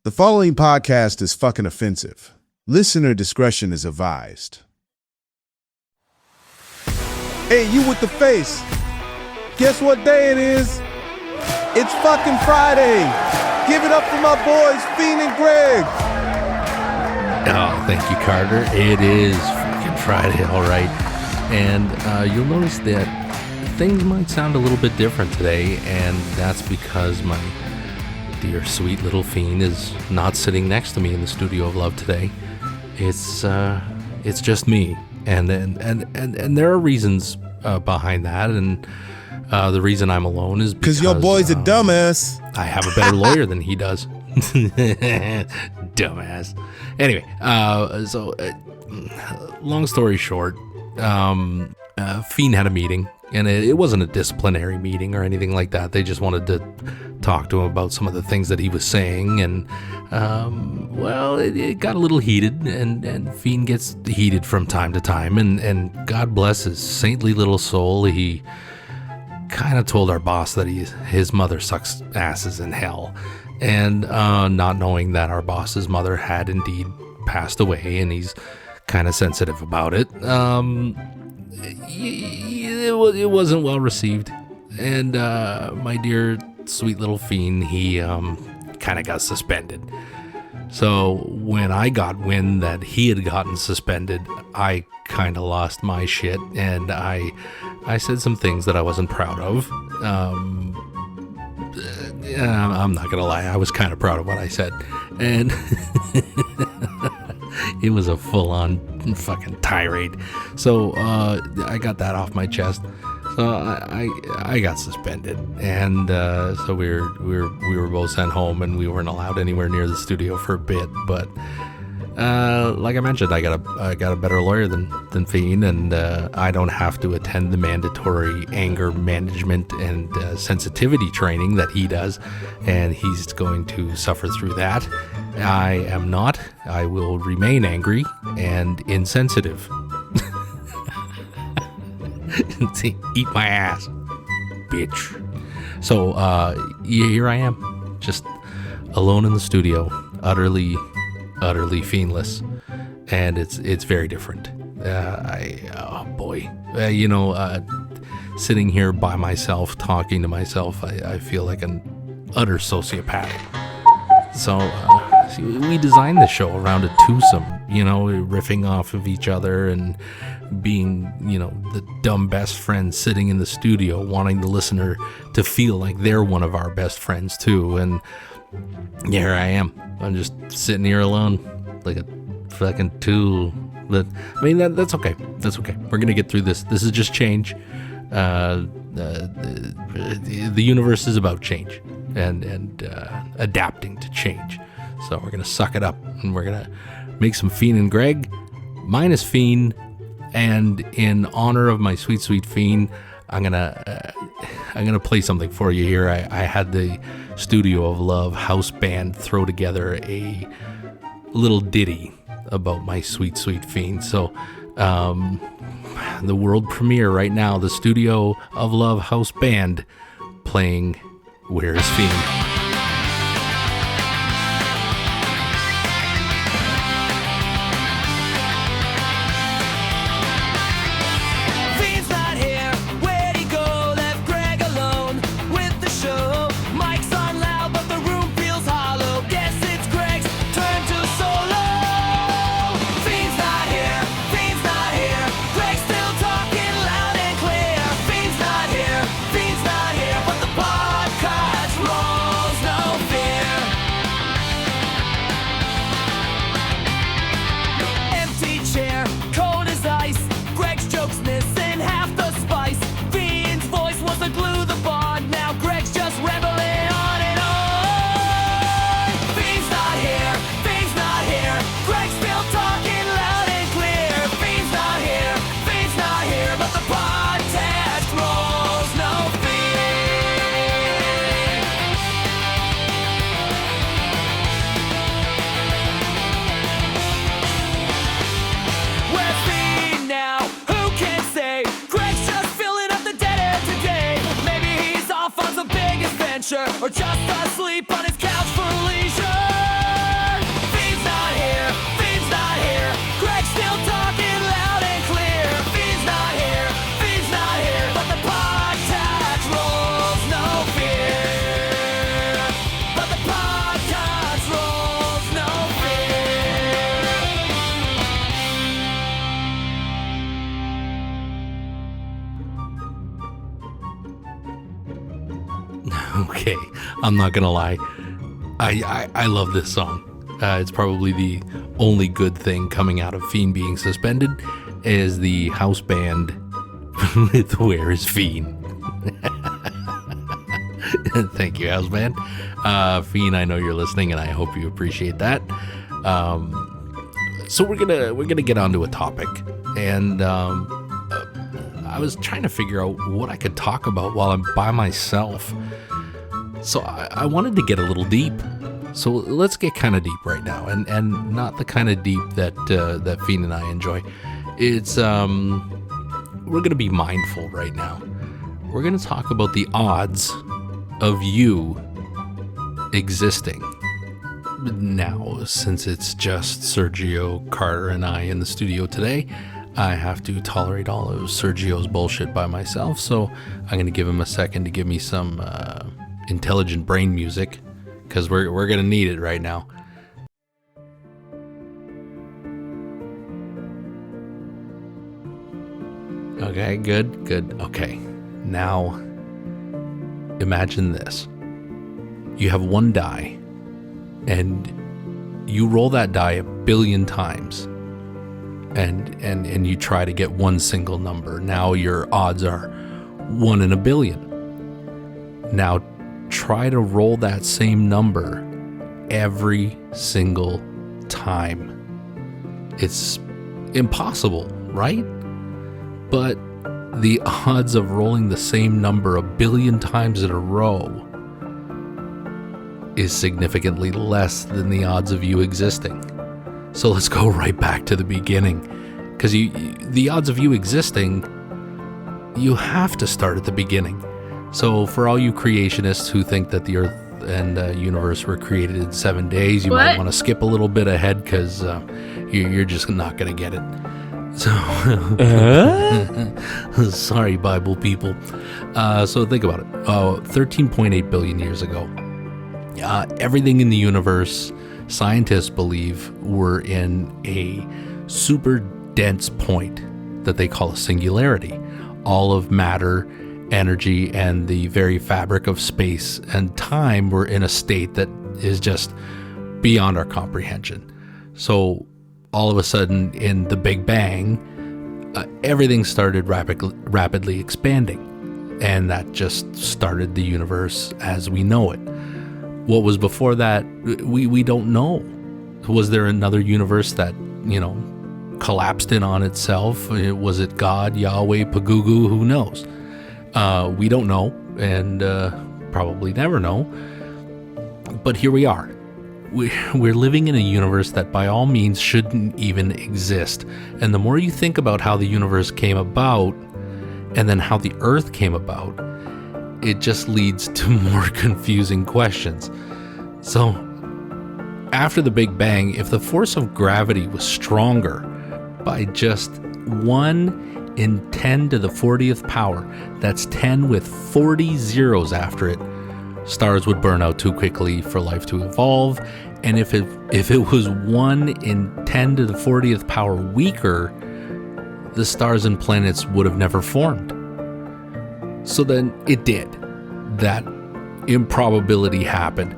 The following podcast is fucking offensive. Listener discretion is advised. Hey, you with the face. Guess what day it is? It's fucking Friday. Give it up for my boys, Feen and Greg. Oh, thank you, Carter. It is fucking Friday, all right. And you'll notice that things might sound a little bit different today, and that's because my dear sweet little Feen is not sitting next to me in the studio of love today. It's just me, and there are reasons behind that, and the reason I'm alone is because your boy's a dumbass. I have a better lawyer than he does. Dumbass. Anyway, so long story short, Feen had a meeting, and it wasn't a disciplinary meeting or anything like that. They just wanted to talk to him about some of the things that he was saying, and it got a little heated, and Feen gets heated from time to time, and God bless his saintly little soul, he kind of told our boss that his mother sucks asses in hell, and not knowing that our boss's mother had indeed passed away, and he's kind of sensitive about it. It wasn't well received, and my dear sweet little Feen, he kind of got suspended. So when I got wind that he had gotten suspended, I kind of lost my shit, and I said some things that I wasn't proud of. I'm not gonna lie, I was kind of proud of what I said, and it was a full-on fucking tirade. So I got that off my chest. So I got suspended, and so we were both sent home, and we weren't allowed anywhere near the studio for a bit. But like I mentioned, I got a better lawyer than Feen, and I don't have to attend the mandatory anger management and sensitivity training that he does, and he's going to suffer through that. I am not. I will remain angry and insensitive. Eat my ass, bitch. So here I am, just alone in the studio, utterly Feenless, and it's very different. Sitting here by myself, talking to myself, I feel like an utter sociopath. So we designed the show around a twosome, riffing off of each other and being, the dumb best friend sitting in the studio, wanting the listener to feel like they're one of our best friends too. And here I am. I'm just sitting here alone like a fucking tool. But I mean, that's okay. That's okay. We're gonna get through this. This is just change. The universe is about change and adapting to change. So we're gonna suck it up, and we're gonna make some Feen and Greg minus Feen. And in honor of my sweet, sweet Feen, I'm gonna play something for you here. I had the Studio of Love house band throw together a little ditty about my sweet, sweet Feen. So the world premiere right now, the Studio of Love house band playing Where's Feen? Fiend's not here, but the podcast rolls. I'm not gonna lie. I love this song. It's probably the only good thing coming out of Feen being suspended is the house band with Where is Feen? Thank you, house band. Feen, I know you're listening, and I hope you appreciate that. So we're gonna get onto a topic, and I was trying to figure out what I could talk about while I'm by myself. So I wanted to get a little deep. So let's get kind of deep right now, and not the kind of deep that Feen and I enjoy. It's we're gonna be mindful right now. We're gonna talk about the odds of you existing. Now, since it's just Sergio, Carter, and I in the studio today, I have to tolerate all of Sergio's bullshit by myself, so I'm going to give him a second to give me some intelligent brain music, because we're going to need it right now. Okay, good. Okay, now imagine this. You have one die, and you roll that die 1 billion times, and you try to get one single number. Now your odds are 1 in 1 billion. Now try to roll that same number every single time. It's impossible, right? But the odds of rolling the same number 1 billion times in a row is significantly less than the odds of you existing. So let's go right back to the beginning, because the odds of you existing, you have to start at the beginning. So for all you creationists who think that the Earth and universe were created in 7 days, you might want to skip a little bit ahead, because you're just not going to get it. So, sorry, Bible people. So think about it. 13.8 billion years ago, everything in the universe, scientists believe, were in a super dense point that they call a singularity. All of matter, energy, and the very fabric of space and time were in a state that is just beyond our comprehension. So all of a sudden, in the Big Bang, everything started rapidly expanding, and that just started the universe as we know it. What was before that, we don't know. Was there another universe that, collapsed in on itself? Was it God, Yahweh, Pagugu? Who knows? We don't know, and probably never know. But here we are. We're living in a universe that by all means shouldn't even exist. And the more you think about how the universe came about, and then how the Earth came about, it just leads to more confusing questions. So, after the Big Bang, if the force of gravity was stronger by just 1 in 10 to the 40th power, that's 10 with 40 zeros after it, stars would burn out too quickly for life to evolve. And if it was 1 in 10 to the 40th power weaker, the stars and planets would have never formed. So then it did. That improbability happened,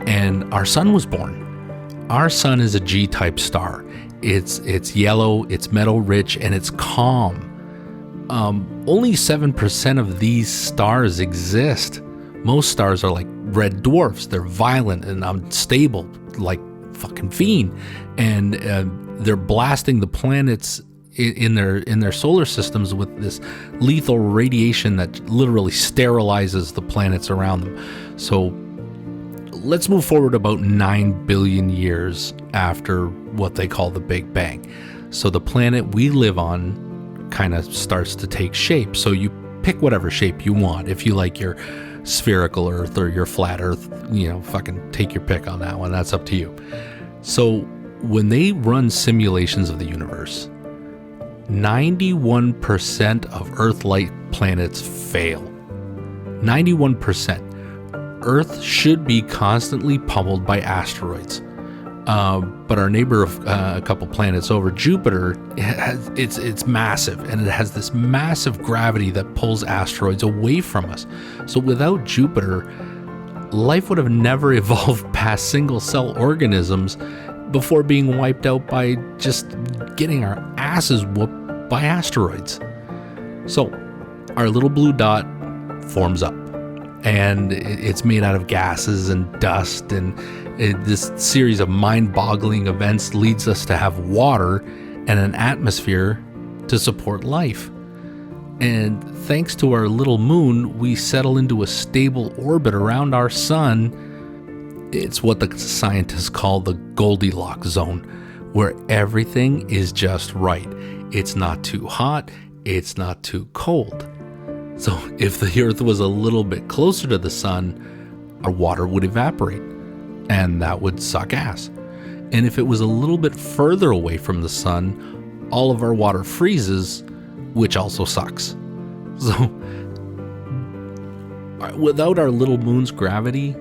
and our sun was born. Our sun is a G-type star. It's yellow, it's metal rich, and it's calm. Only 7% of these stars exist. Most stars are like red dwarfs. They're violent and unstable, like fucking Feen, and they're blasting the planets in their solar systems with this lethal radiation that literally sterilizes the planets around them. So let's move forward about 9 billion years after what they call the Big Bang. So the planet we live on kind of starts to take shape. So you pick whatever shape you want. If you like your spherical Earth or your flat Earth, fucking take your pick on that one. That's up to you. So when they run simulations of the universe, 91% of Earth-like planets fail. 91%. Earth should be constantly pummeled by asteroids. But our neighbor of a couple planets over, Jupiter, it's massive, and it has this massive gravity that pulls asteroids away from us. So without Jupiter, life would have never evolved past single-cell organisms before being wiped out by just getting our asses whooped by asteroids. So, our little blue dot forms up, and it's made out of gases and dust, and this series of mind-boggling events leads us to have water and an atmosphere to support life. And thanks to our little moon, we settle into a stable orbit around our sun. It's what the scientists call the Goldilocks zone, where everything is just right. It's not too hot, it's not too cold. So if the Earth was a little bit closer to the sun, our water would evaporate, and that would suck ass. And if it was a little bit further away from the sun, all of our water freezes, which also sucks. So without our little moon's gravity,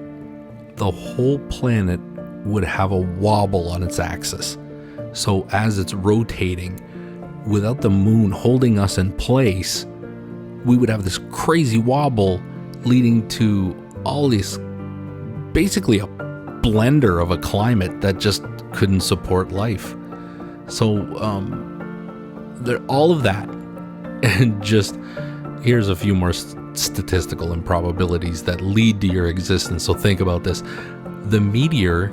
the whole planet would have a wobble on its axis. So as it's rotating, without the moon holding us in place, we would have this crazy wobble leading to all this, basically a blender of a climate that just couldn't support life. So all of that, and just here's a few more statistical improbabilities that lead to your existence. So think about this. The meteor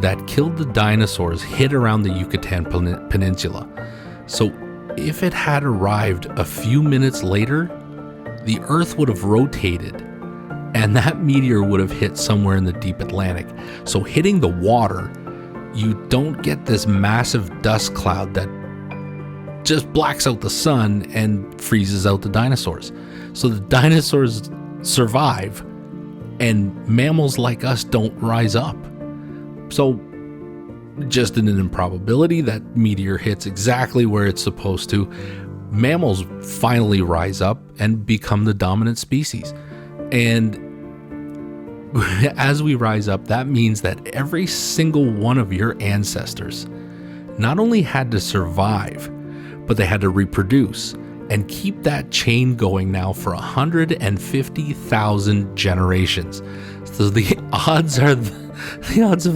that killed the dinosaurs hit around the Yucatan Peninsula. So if it had arrived a few minutes later, the Earth would have rotated, and that meteor would have hit somewhere in the deep Atlantic. So hitting the water, you don't get this massive dust cloud that just blacks out the sun and freezes out the dinosaurs. So the dinosaurs survive, and mammals like us don't rise up. So just in an improbability that meteor hits exactly where it's supposed to, mammals finally rise up and become the dominant species. And as we rise up, that means that every single one of your ancestors not only had to survive, but they had to reproduce and keep that chain going now for 150,000 generations. So the odds of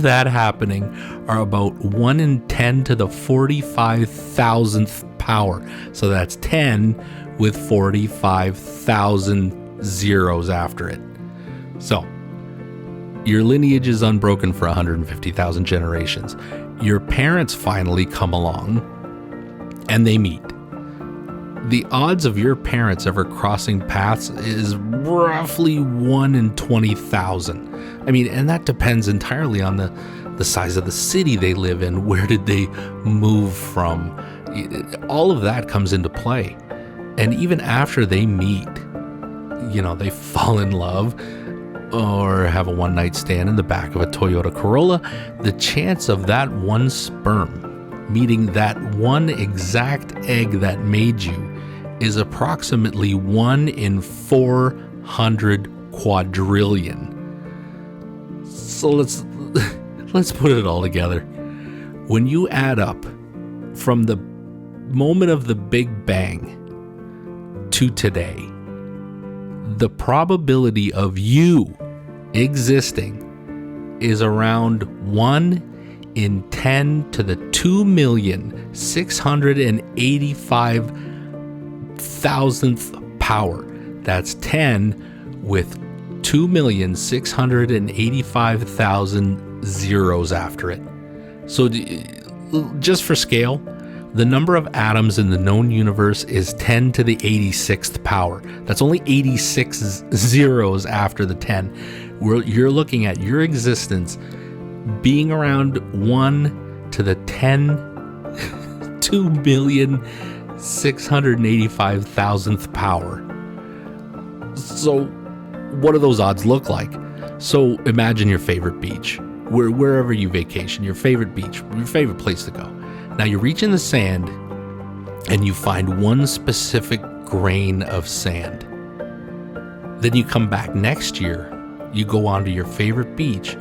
that happening are about 1 in 10 to the 45,000th power. So that's 10 with 45,000 zeros after it. So your lineage is unbroken for 150,000 generations. Your parents finally come along and they meet. The odds of your parents ever crossing paths is roughly 1 in 20,000. I mean, and that depends entirely on the size of the city they live in. Where did they move from? All of that comes into play. And even after they meet, they fall in love or have a one-night stand in the back of a Toyota Corolla, the chance of that one sperm meeting that one exact egg that made you is approximately 1 in 400 quadrillion. So let's put it all together. When you add up from the moment of the Big Bang to today, the probability of you existing is around 1 in 10 to the 2,685,000th power. That's 10 with 2,685,000 zeros after it. So just for scale, the number of atoms in the known universe is 10 to the 86th power. That's only 86 zeros after the 10. You're looking at your existence being around 1 to the 2,685,000th power. So what do those odds look like? So imagine your favorite beach, wherever you vacation, your favorite beach, your favorite place to go. Now you reach in the sand and you find one specific grain of sand. Then you come back next year, you go onto your favorite beach,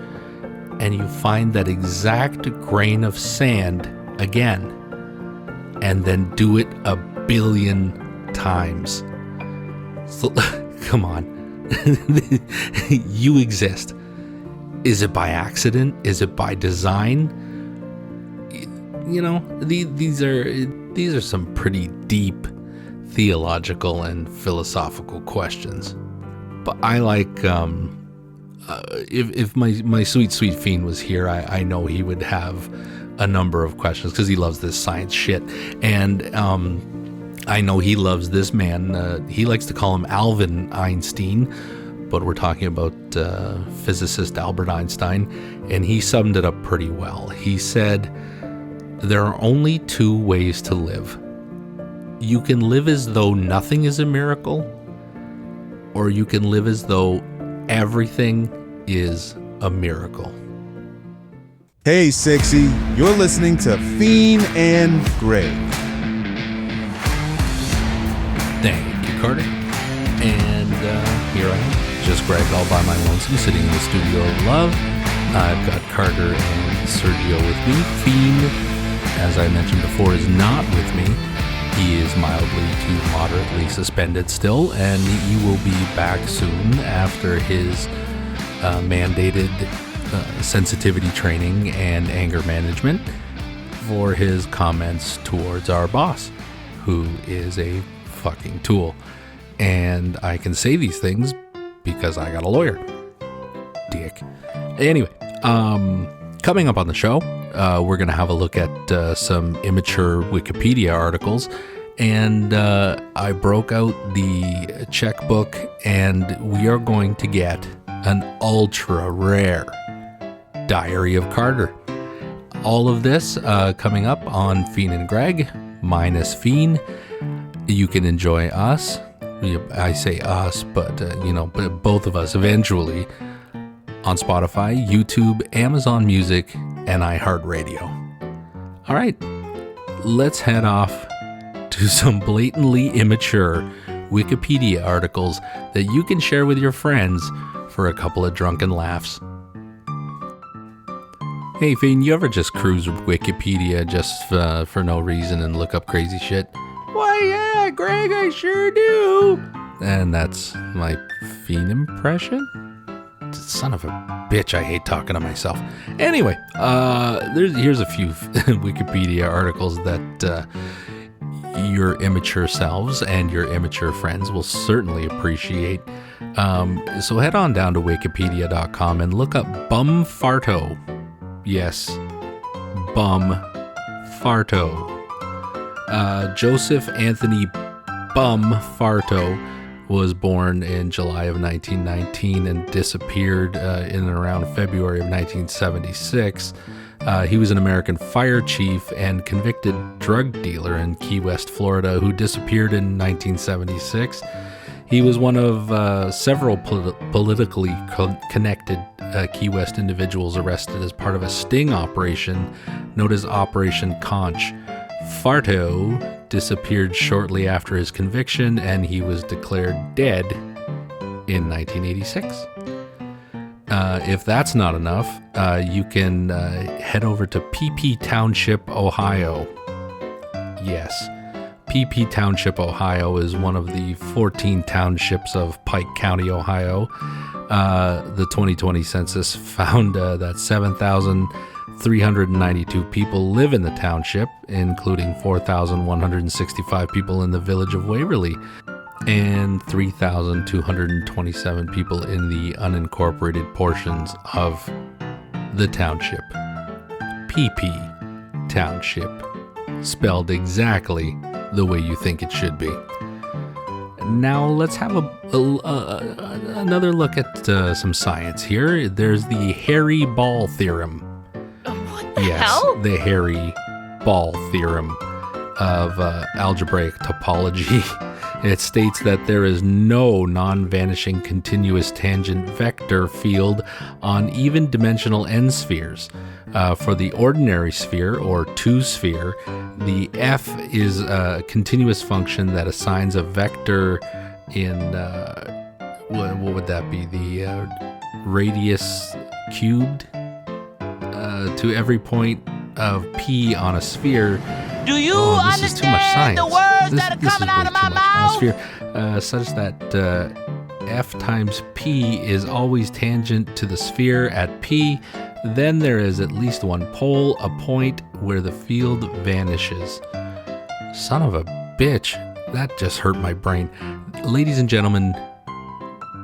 and you find that exact grain of sand again, and then do it 1 billion times. So, come on. You exist. Is it by accident? Is it by design? You know, these are some pretty deep theological and philosophical questions. But I like, if my sweet Feen was here, I know he would have a number of questions because he loves this science shit. And I know he loves this man. He likes to call him Alvin Einstein, but we're talking about physicist Albert Einstein, and he summed it up pretty well. He said, there are only two ways to live. You can live as though nothing is a miracle, or you can live as though everything is a miracle. Hey, sexy, you're listening to Feen and Greg. Thank you, Carter. And here I am, just Greg all by my lonesome, sitting in the studio of love. I've got Carter and Sergio with me. Feen, as I mentioned before, is not with me. He is mildly to moderately suspended still, and he will be back soon after his mandated sensitivity training and anger management for his comments towards our boss, who is a fucking tool. And I can say these things because I got a lawyer. Dick. Anyway, coming up on the show, we're going to have a look at some immature Wikipedia articles. And I broke out the checkbook, and we are going to get an ultra rare Diary of Carter. All of this coming up on Feen and Greg, minus Feen. You can enjoy us. I say us, but but both of us eventually on Spotify, YouTube, Amazon Music, and iHeartRadio. All right, let's head off to some blatantly immature Wikipedia articles that you can share with your friends for a couple of drunken laughs. Hey, Feen, you ever just cruise Wikipedia just for no reason and look up crazy shit? Why, yeah, Greg, I sure do. And that's my Feen impression? Son of a bitch, I hate talking to myself. Anyway, here's a few Wikipedia articles that your immature selves and your immature friends will certainly appreciate. So head on down to wikipedia.com and look up Bum Farto. Yes, Bum Farto. Joseph Anthony Bum Farto was born in July of 1919 and disappeared in and around February of 1976. He was an American fire chief and convicted drug dealer in Key West, Florida, who disappeared in 1976. He was one of several politically connected Key West individuals arrested as part of a sting operation known as Operation Conch. Farto disappeared shortly after his conviction, and he was declared dead in 1986. If that's not enough, you can head over to PP Township, Ohio. Yes, PP Township, Ohio is one of the 14 townships of Pike County, Ohio. The 2020 census found that 7,392 people live in the township, including 4,165 people in the village of Waverly and 3,227 people in the unincorporated portions of the township. PP Township, spelled exactly the way you think it should be. Now let's have another look at some science here. There's the Hairy Ball theorem. What the hell? The Hairy Ball theorem of algebraic topology. It states that there is no non-vanishing continuous tangent vector field on even-dimensional n-spheres. For the ordinary sphere, or two-sphere, the f is a continuous function that assigns a vector in, what would that be, the radius cubed to every point of p on a sphere. Do you this is too much understand science. the words This that are is coming way out of too my much. On a mouth? sphere, such that F times P is always tangent to the sphere at P, then there is at least one pole, a point where the field vanishes. Son of a bitch, that just hurt my brain. Ladies and gentlemen,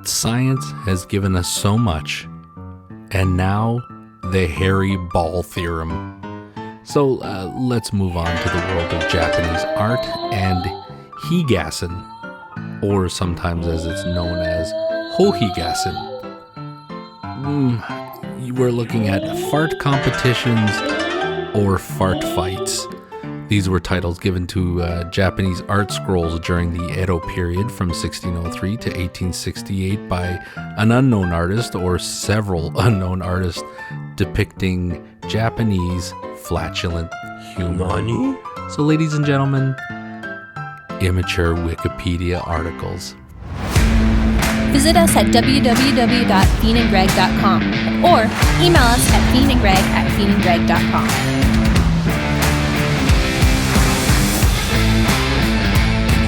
science has given us so much, and now the hairy ball theorem. So let's move on to the world of Japanese art and higasen, or sometimes as it's known as hohigasen. We're looking at fart competitions or fart fights. These were titles given to Japanese art scrolls during the Edo period from 1603 to 1868 by an unknown artist or several unknown artists depicting Japanese flatulent humor. Nani? So, ladies and gentlemen, immature Wikipedia articles. Visit us at www.feenandgreg.com or email us at feenandgreg@feenandgreg.com.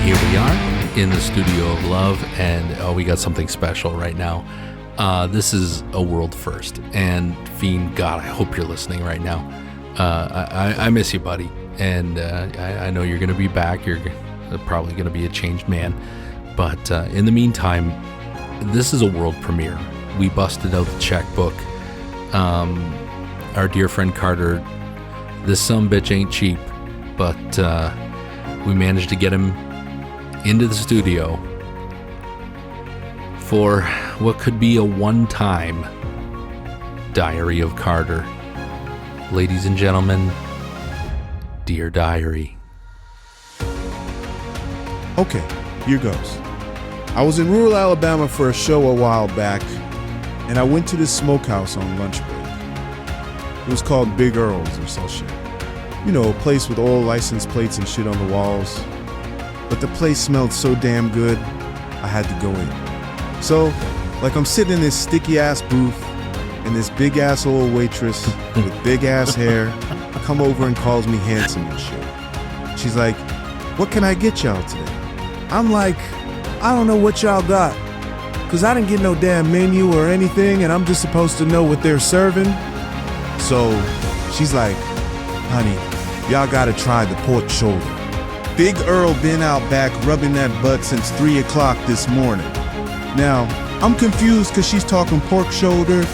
Here we are in the studio of love, and we got something special right now. This is a world first, and Feen, God, I hope you're listening right now. I miss you, buddy, and I know you're going to be back. You're probably going to be a changed man, but in the meantime, this is a world premiere. We busted out the checkbook. Our dear friend Carter, this sumbitch ain't cheap, but we managed to get him into the studio for what could be a one-time Diary of Carter. Ladies and gentlemen, Dear Diary. Okay, here goes. I was in rural Alabama for a show a while back, and I went to this smokehouse on lunch break. It was called Big Earl's or some shit. You know, a place with all license plates and shit on the walls. But the place smelled so damn good, I had to go in. So, like, I'm sitting in this sticky-ass booth, and this big-ass old waitress with big-ass hair come over and calls me handsome and shit. She's like, "What can I get y'all today?" I'm like, "I don't know what y'all got, because I didn't get no damn menu or anything, and I'm just supposed to know what they're serving." So, she's like, "Honey, y'all gotta try the pork shoulder. Big Earl been out back rubbing that butt since 3 o'clock this morning." Now, I'm confused because she's talking pork shoulder,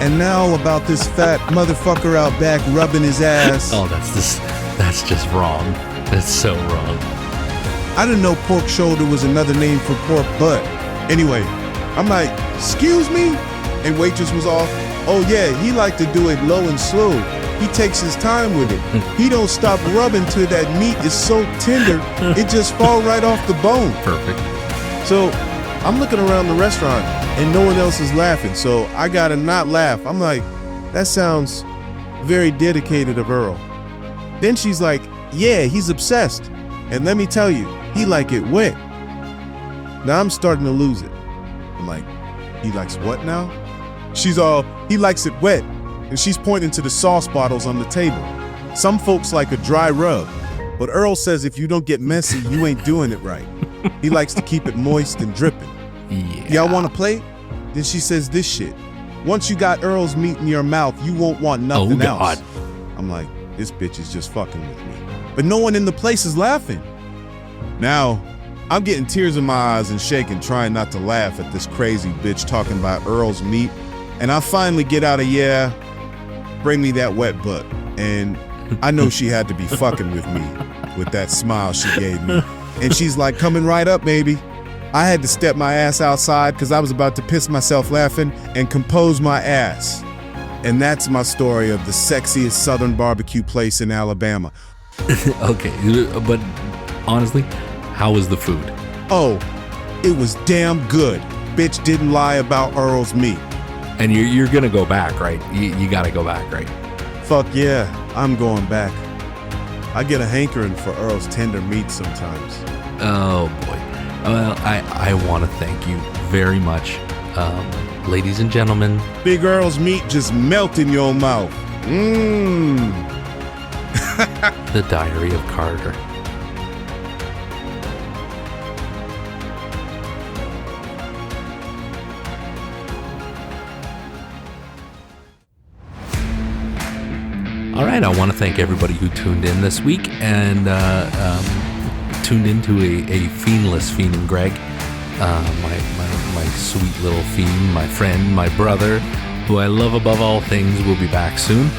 and now about this fat motherfucker out back rubbing his ass. Oh, that's just wrong. That's so wrong. I didn't know pork shoulder was another name for pork butt. Anyway, I'm like, "Excuse me?" And waitress was off. "Oh yeah, he like to do it low and slow. He takes his time with it. He don't stop rubbing till that meat is so tender, it just fall right off the bone." Perfect. So I'm looking around the restaurant and no one else is laughing, so I gotta not laugh. I'm like, that sounds very dedicated of Earl. Then she's like, "Yeah, he's obsessed. And let me tell you, he like it wet." Now I'm starting to lose it. I'm like, "He likes what now?" She's all, "He likes it wet." And she's pointing to the sauce bottles on the table. Some folks like a dry rub, but Earl says if you don't get messy, you ain't doing it right. He likes to keep it moist and dripping. Yeah. Y'all want a plate? Then she says this shit: "Once you got Earl's meat in your mouth, you won't want nothing else." I'm like, this bitch is just fucking with me. But no one in the place is laughing. Now, I'm getting tears in my eyes and shaking, trying not to laugh at this crazy bitch talking about Earl's meat. And I finally get out of, "Yeah, bring me that wet butt." And I know she had to be fucking with me with that smile she gave me. And she's like, "Coming right up, baby." I had to step my ass outside because I was about to piss myself laughing and compose my ass. And that's my story of the sexiest southern barbecue place in Alabama. Okay, but honestly, how was the food? Oh, it was damn good. Bitch didn't lie about Earl's meat. And you're gonna go back, right? You gotta go back, right? Fuck yeah, I'm going back. I get a hankering for Earl's tender meat sometimes. Oh boy. Well, I want to thank you very much, ladies and gentlemen. Big Earl's meat just melt in your mouth. Mmm. The Diary of Carter. All right, I want to thank everybody who tuned in this week and tuned into a Feenless Feen and Greg. My sweet little Feen, my friend, my brother, who I love above all things, will be back soon.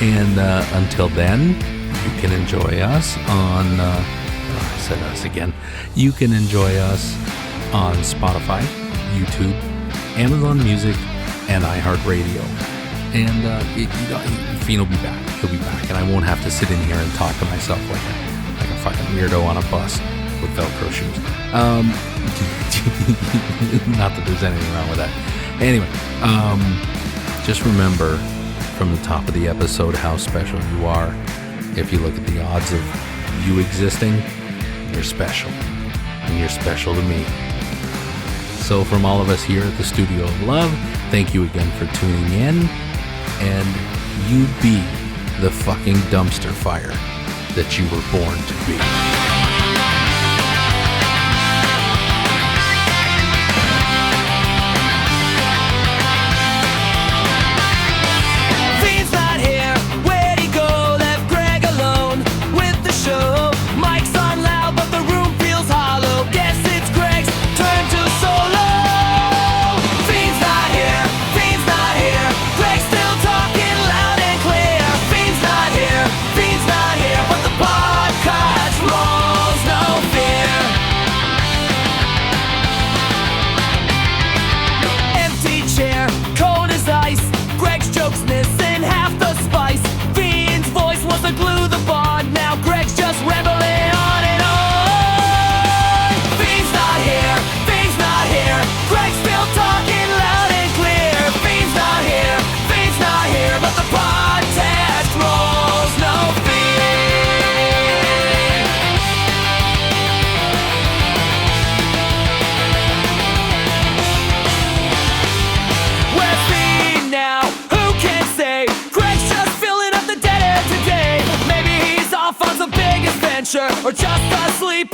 And until then, you can enjoy us on, I said us again. You can enjoy us on Spotify, YouTube, Amazon Music, and iHeartRadio. And Feen will be back. He'll be back. And I won't have to sit in here and talk to myself like a fucking weirdo on a bus with Velcro shoes. Not that there's anything wrong with that. Anyway, just remember from the top of the episode how special you are. If you look at the odds of you existing, you're special. And you're special to me. So from all of us here at the Studio of Love, thank you again for tuning in. And you be the fucking dumpster fire that you were born to be. Or just asleep